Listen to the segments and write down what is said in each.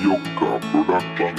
Yoga Production.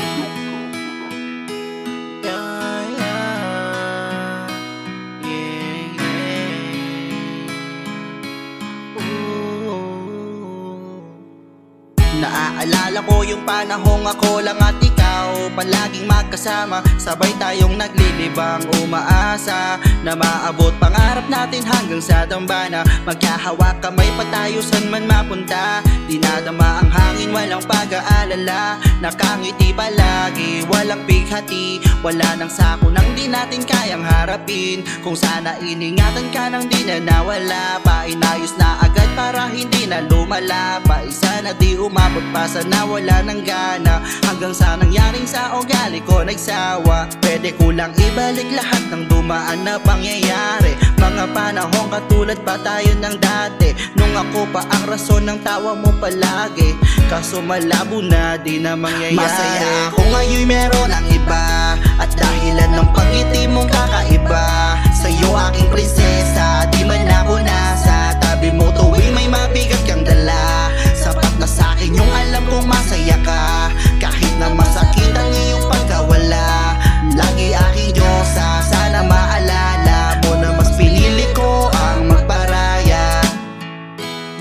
Naaalala ko yung panahong ako lang at ikaw, palaging magkasama, sabay tayong naglilibang, umaasa na maabot pangarap natin hanggang sa dambana. Magkahawak kamay pa tayo san man mapunta, dinadama ang hangin, walang pag-aalala, nakangiti palagi, walang bighati, wala nang sako nang di natin kayang harapin. Kung sana iningatan ka nang di na nawala, painayos na agad para hindi na lumala, paisa na di umabot pa sa nawala ng gana, hanggang sa nangyaring sa ugali ko nagsawa. Pwede ko lang ibalik lahat ng dumaan na pangyayari, mga panahong katulad pa tayo ng dati, nung ako pa ang rason ng tawa mo palagi, kaso malabo na di na mangyayari. Masaya ako ngayon meron ang iba, at dahilan ng pangiti mong kakaiba, sa'yo aking prinsesa, di man ako nasa tabi mo tuwing may mabigat kang dala. Sapat na sa'kin yung alam kong masaya ka, kahit na masakit ang iyong pagkawala. Lagi aking Diyosa, sana maalala mo na mas pinili ko ang magparaya.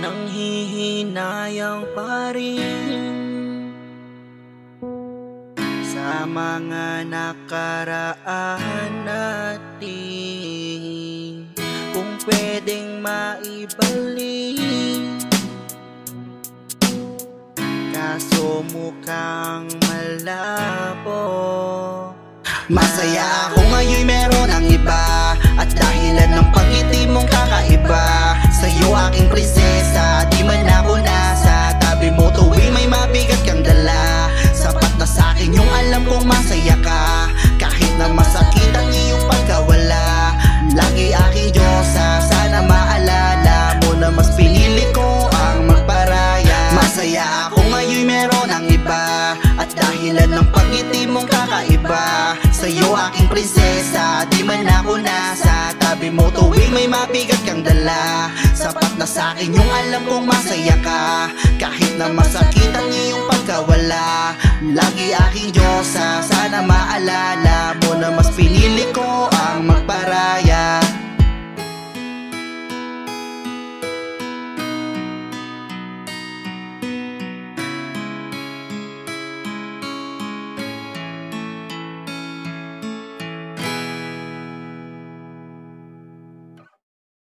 Nang hihinayang pa rin sa mga nakaraan natin, kung pwedeng maibalik, kaso mukhang malabo. Masaya ako ngayon meron ang iba, at dahilan ng pangiti mong kakaiba, sa'yo aking prinsesa, di man ako nasa tabi mo tuwing may mabigat kang dala. Sapat na sa'kin yung alam kong masaya ka, kahit na masakit ang iyong pagkawala. Lagi aking Diyosa, sana maalala mo na mas pinili ko ang magparaya. Masaya ako ngayon meron ang iba, at dahilan ng pangiti mong kakaiba, sa'yo aking prinsesa, di man ako nasa tabi mo tuwing may mabigat kang dala. Sapat na sa'kin yung alam kong masaya ka, kahit na masakit ang iyong pagkawala. Lagi aking Diyosa, sana maalala mo na